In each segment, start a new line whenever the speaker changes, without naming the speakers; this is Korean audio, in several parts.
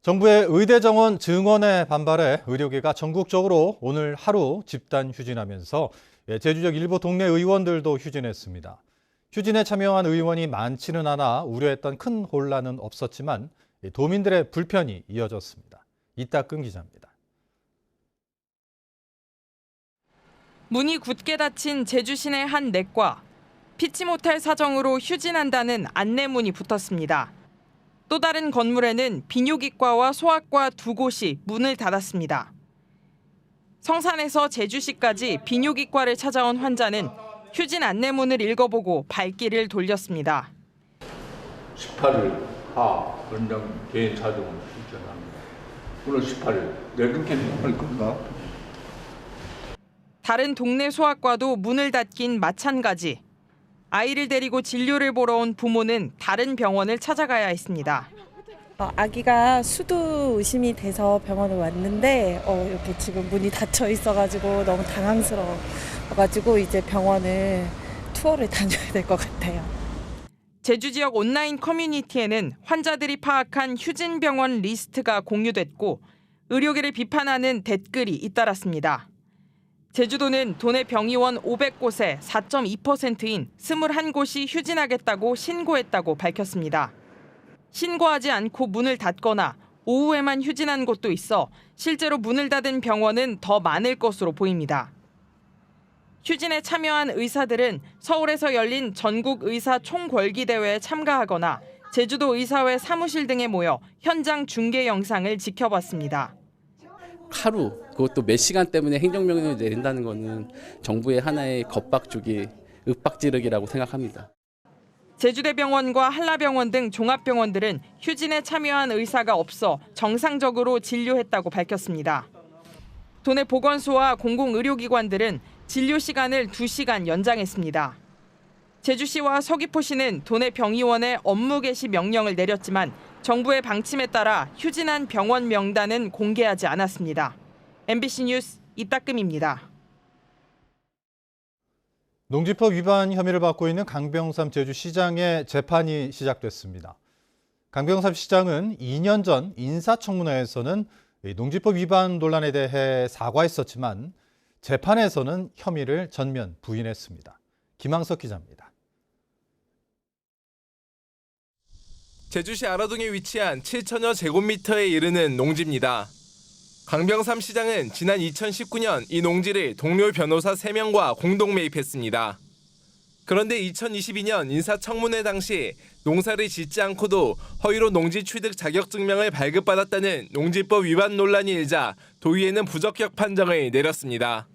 정부의 의대 정원 증원에 반발해 의료계가 전국적으로 오늘 하루 집단 휴진하면서 제주 지역 일부 동네 의원들도 휴진했습니다. 휴진에 참여한 의원이 많지는 않아 우려했던 큰 혼란은 없었지만 도민들의 불편이 이어졌습니다. 이따금 기자입니다.
문이 굳게 닫힌 제주 시내 한 내과. 피치 못할 사정으로 휴진한다는 안내문이 붙었습니다. 또 다른 건물에는 비뇨기과와 소아과 두 곳이 문을 닫았습니다. 성산에서 제주시까지 비뇨기과를 찾아온 환자는 휴진 안내문을 읽어보고 발길을 돌렸습니다.
18일 하 원장 개인 사정은 휴진합니다. 오늘 18일 내일은 할 건가?
다른 동네 소아과도 문을 닫긴 마찬가지. 아이를 데리고 진료를 보러 온 부모는 다른 병원을 찾아가야 했습니다.
아기가 수두 의심이 돼서 병원을 왔는데 이렇게 지금 문이 닫혀 있어가지고 너무 당황스러워가지고 이제 병원을 투어를 다녀야 될 것 같아요.
제주 지역 온라인 커뮤니티에는 환자들이 파악한 휴진 병원 리스트가 공유됐고 의료계를 비판하는 댓글이 잇따랐습니다. 제주도는 도내 병의원 500곳에 4.2%인 21곳이 휴진하겠다고 신고했다고 밝혔습니다. 신고하지 않고 문을 닫거나 오후에만 휴진한 곳도 있어 실제로 문을 닫은 병원은 더 많을 것으로 보입니다. 휴진에 참여한 의사들은 서울에서 열린 전국 의사 총궐기 대회에 참가하거나 제주도 의사회 사무실 등에 모여 현장 중계 영상을 지켜봤습니다.
하루, 그것도 몇 시간 때문에 행정명령을 내린다는 것은 정부의 하나의 겁박주기, 윽박지르기라고 생각합니다.
제주대병원과 한라병원 등 종합병원들은 휴진에 참여한 의사가 없어 정상적으로 진료했다고 밝혔습니다. 도내 보건소와 공공의료기관들은 진료 시간을 2시간 연장했습니다. 제주시와 서귀포시는 도내 병의원에 업무 개시 명령을 내렸지만 정부의 방침에 따라 휴진한 병원 명단은 공개하지 않았습니다. MBC 뉴스 이따금입니다.
농지법 위반 혐의를 받고 있는 강병삼 제주시장의 재판이 시작됐습니다. 강병삼 시장은 2년 전 인사청문회에서는 농지법 위반 논란에 대해 사과했었지만 재판에서는 혐의를 전면 부인했습니다. 김항석 기자입니다.
제주시 아라동에 위치한 7천여 제곱미터에 이르는 농지입니다. 강병삼 시장은 지난 2019년 이 농지를 동료 변호사 3명과 공동 매입했습니다. 그런데 2022년 인사청문회 당시 농사를 짓지 않고도 허위로 농지 취득 자격증명을 발급받았다는 농지법 위반 논란이 일자 도의회는 부적격 판정을 내렸습니다.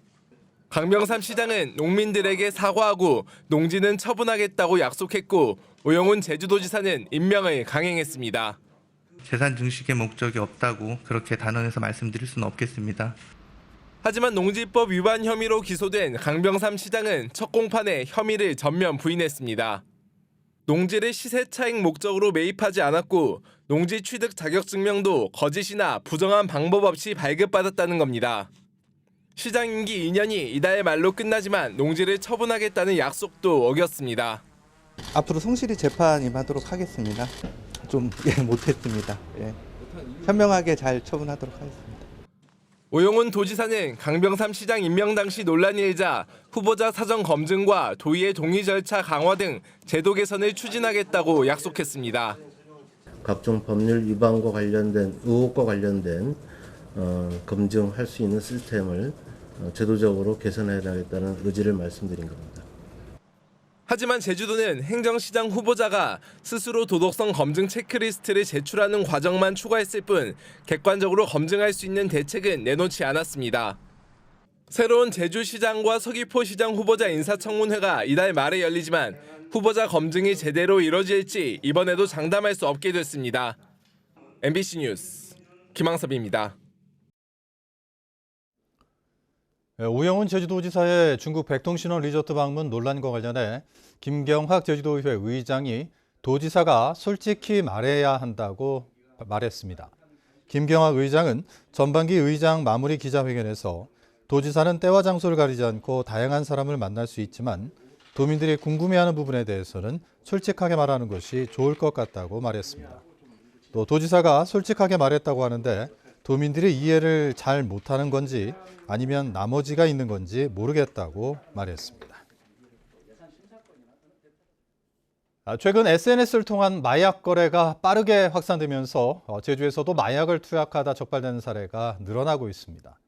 강병삼 시장은 농민들에게 사과하고 농지는 처분하겠다고 약속했고 오영훈 제주도지사는 임명을 강행했습니다.
재산 증식의 목적이 없다고 그렇게 단언해서 말씀드릴 수는 없겠습니다.
하지만 농지법 위반 혐의로 기소된 강병삼 시장은 첫 공판에 혐의를 전면 부인했습니다. 농지를 시세 차익 목적으로 매입하지 않았고 농지 취득 자격증명도 거짓이나 부정한 방법 없이 발급받았다는 겁니다. 시장 임기 2년이 이달 말로 끝나지만 농지를 처분하겠다는 약속도 어겼습니다.
앞으로 성실히 재판 임하도록 하겠습니다. 좀 못했습니다. 현명하게 잘 처분하도록 하겠습니다.
오영훈 도지사는 강병삼 시장 임명 당시 논란이 일자 후보자 사전 검증과 도의회 동의 절차 강화 등 제도 개선을 추진하겠다고 약속했습니다.
각종 법률 위반과 관련된 의혹과 관련된 검증할 수 있는 시스템을 제도적으로 개선해 나가겠다는 의지를 말씀드린 겁니다.
하지만 제주도는 행정시장 후보자가 스스로 도덕성 검증 체크리스트를 제출하는 과정만 추가했을 뿐 객관적으로 검증할 수 있는 대책은 내놓지 않았습니다. 새로운 제주시장과 서귀포시장 후보자 인사청문회가 이달 말에 열리지만 후보자 검증이 제대로 이뤄질지 이번에도 장담할 수 없게 됐습니다. MBC 뉴스 김항섭입니다.
오영훈 제주도지사의 중국 백통신원 리조트 방문 논란과 관련해 김경학 제주도의회 의장이 도지사가 솔직히 말해야 한다고 말했습니다. 김경학 의장은 전반기 의장 마무리 기자회견에서 도지사는 때와 장소를 가리지 않고 다양한 사람을 만날 수 있지만 도민들이 궁금해하는 부분에 대해서는 솔직하게 말하는 것이 좋을 것 같다고 말했습니다. 또 도지사가 솔직하게 말했다고 하는데 도민들이 이해를 잘 못하는 건지 아니면 나머지가 있는 건지 모르겠다고 말했습니다. 최근 SNS를 통한 마약 거래가 빠르게 확산되면서 제주에서도 마약을 투약하다 적발되는 사례가 늘어나고 있습니다.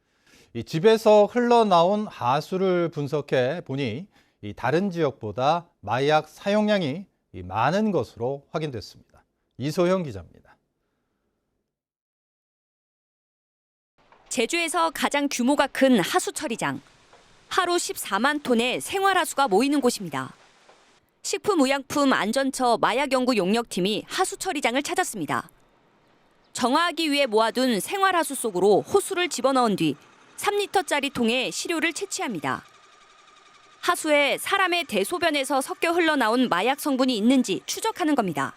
이 집에서 흘러나온 하수를 분석해 보니 이 다른 지역보다 마약 사용량이 많은 것으로 확인됐습니다. 이소영 기자입니다.
제주에서 가장 규모가 큰 하수 처리장. 하루 14만 톤의 생활하수가 모이는 곳입니다. 식품의약품안전처 마약연구 용역팀이 하수 처리장을 찾았습니다. 정화하기 위해 모아둔 생활하수 속으로 호수를 집어넣은 뒤 3리터짜리 통에 시료를 채취합니다. 하수에 사람의 대소변에서 섞여 흘러나온 마약 성분이 있는지 추적하는 겁니다.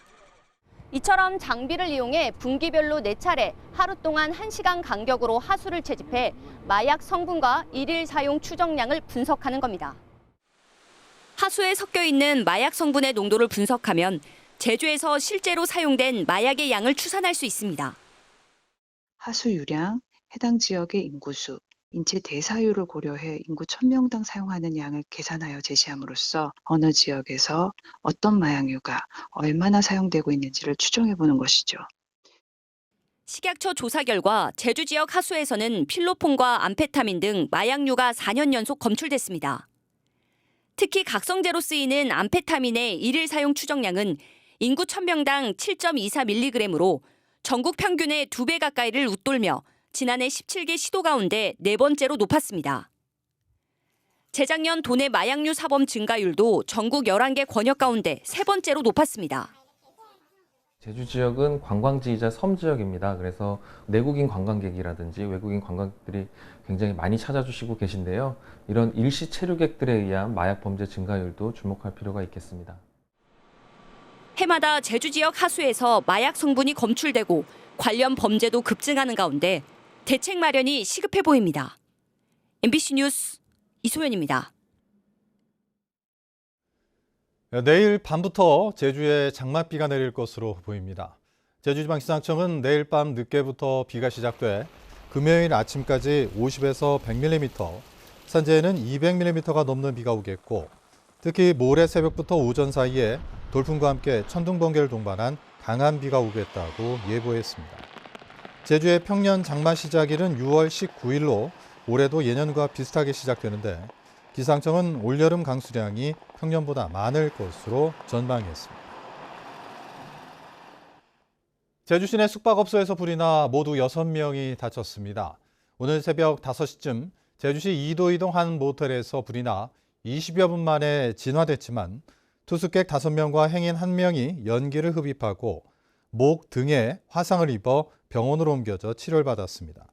이처럼 장비를 이용해 분기별로 4차례 하루 동안 1시간 간격으로 하수를 채집해 마약 성분과 일일 사용 추정량을 분석하는 겁니다.
하수에 섞여 있는 마약 성분의 농도를 분석하면 제주에서 실제로 사용된 마약의 양을 추산할 수 있습니다.
하수 유량, 해당 지역의 인구수, 인체 대사율을 고려해 인구 1000명당 사용하는 양을 계산하여 제시함으로써 어느 지역에서 어떤 마약류가 얼마나 사용되고 있는지를 추정해보는 것이죠.
식약처 조사 결과 제주 지역 하수에서는 필로폰과 암페타민 등 마약류가 4년 연속 검출됐습니다. 특히 각성제로 쓰이는 암페타민의 일일 사용 추정량은 인구 1000명당 7.24mg으로 전국 평균의 2배 가까이를 웃돌며 지난해 17개 시도 가운데 4번째로 높았습니다. 재작년 도내 마약류 사범 증가율도 전국 11개 권역 가운데 3번째로 높았습니다.
제주 지역은 관광지이자 섬 지역입니다. 그래서 내국인 관광객이라든지 외국인 관광객들이 굉장히 많이 찾아주시고 계신데요. 이런 일시 체류객들에 의한 마약 범죄 증가율도 주목할 필요가 있겠습니다.
해마다 제주 지역 하수에서 마약 성분이 검출되고 관련 범죄도 급증하는 가운데 대책 마련이 시급해 보입니다. MBC 뉴스 이소연입니다.
내일 밤부터 제주에 장맛비가 내릴 것으로 보입니다. 제주지방气象청은 내일 밤 늦게부터 비가 시작돼 금요일 아침까지 50에서 100mm, 산지에는 200mm가 넘는 비가 오겠고 특히 모레 새벽부터 오전 사이에 돌풍과 함께 천둥, 번개를 동반한 강한 비가 오겠다고 예보했습니다. 제주의 평년 장마 시작일은 6월 19일로 올해도 예년과 비슷하게 시작되는데 기상청은 올여름 강수량이 평년보다 많을 것으로 전망했습니다. 제주 시내 숙박업소에서 불이 나 모두 6명이 다쳤습니다. 오늘 새벽 5시쯤 제주시 이도이동 한 모텔에서 불이 나 20여 분 만에 진화됐지만 투숙객 5명과 행인 1명이 연기를 흡입하고 목 등에 화상을 입어 병원으로 옮겨져 치료를 받았습니다.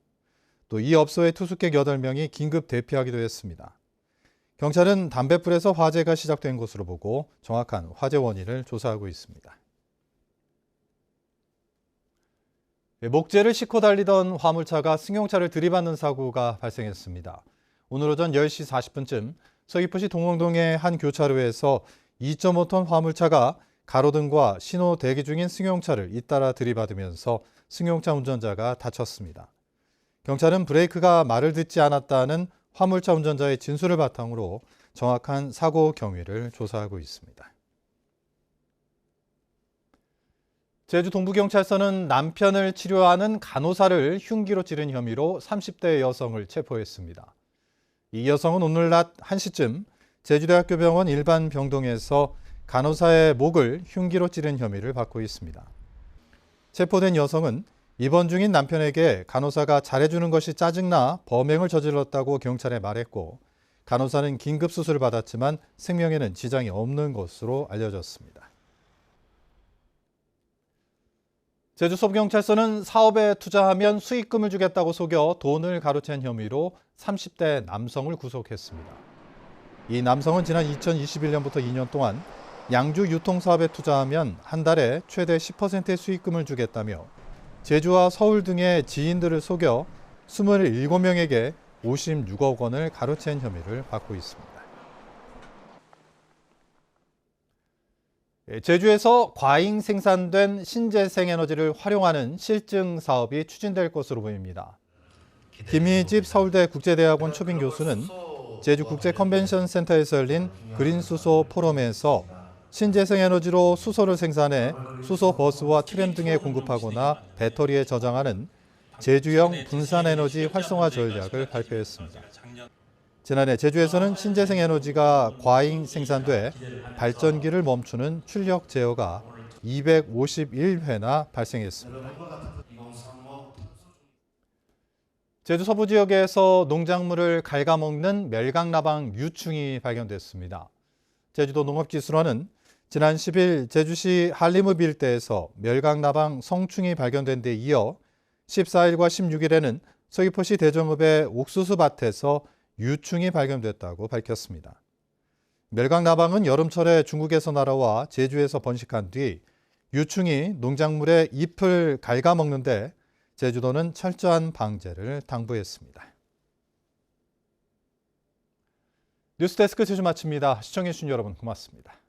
또 이 업소의 투숙객 8명이 긴급 대피하기도 했습니다. 경찰은 담뱃불에서 화재가 시작된 것으로 보고 정확한 화재 원인을 조사하고 있습니다. 목재를 싣고 달리던 화물차가 승용차를 들이받는 사고가 발생했습니다. 오늘 오전 10시 40분쯤 서귀포시 동흥동의 한 교차로에서 2.5톤 화물차가 가로등과 신호 대기 중인 승용차를 잇따라 들이받으면서 승용차 운전자가 다쳤습니다. 경찰은 브레이크가 말을 듣지 않았다는 화물차 운전자의 진술을 바탕으로 정확한 사고 경위를 조사하고 있습니다. 제주 동부경찰서는 남편을 치료하는 간호사를 흉기로 찌른 혐의로 30대 여성을 체포했습니다. 이 여성은 오늘 낮 1시쯤 제주대학교 병원 일반 병동에서 간호사의 목을 흉기로 찌른 혐의를 받고 있습니다. 체포된 여성은 입원 중인 남편에게 간호사가 잘해주는 것이 짜증나 범행을 저질렀다고 경찰에 말했고 간호사는 긴급 수술을 받았지만 생명에는 지장이 없는 것으로 알려졌습니다. 제주서부경찰서는 사업에 투자하면 수익금을 주겠다고 속여 돈을 가로챈 혐의로 30대 남성을 구속했습니다. 이 남성은 지난 2021년부터 2년 동안 양주 유통사업에 투자하면 한 달에 최대 10%의 수익금을 주겠다며 제주와 서울 등의 지인들을 속여 27명에게 56억 원을 가로챈 혐의를 받고 있습니다. 제주에서 과잉 생산된 신재생 에너지를 활용하는 실증 사업이 추진될 것으로 보입니다. 김희집 서울대 국제대학원 초빙 교수는 제주 국제 컨벤션 센터에서 열린 그린 수소 포럼에서 신재생 에너지로 수소를 생산해 수소 버스와 트램 등에 공급하거나 배터리에 저장하는 제주형 분산 에너지 활성화 전략을 발표했습니다. 지난해 제주에서는 신재생 에너지가 과잉 생산돼 발전기를 멈추는 출력 제어가 251회나 발생했습니다. 제주 서부 지역에서 농작물을 갉아먹는 멸강나방 유충이 발견됐습니다. 제주도 농업기술원은 지난 10일 제주시 한림읍 일대에서 멸강나방 성충이 발견된 데 이어 14일과 16일에는 서귀포시 대정읍의 옥수수 밭에서 유충이 발견됐다고 밝혔습니다. 멸강나방은 여름철에 중국에서 날아와 제주에서 번식한 뒤 유충이 농작물의 잎을 갉아먹는데 제주도는 철저한 방제를 당부했습니다. 뉴스데스크 제주 마칩니다. 시청해주신 여러분 고맙습니다.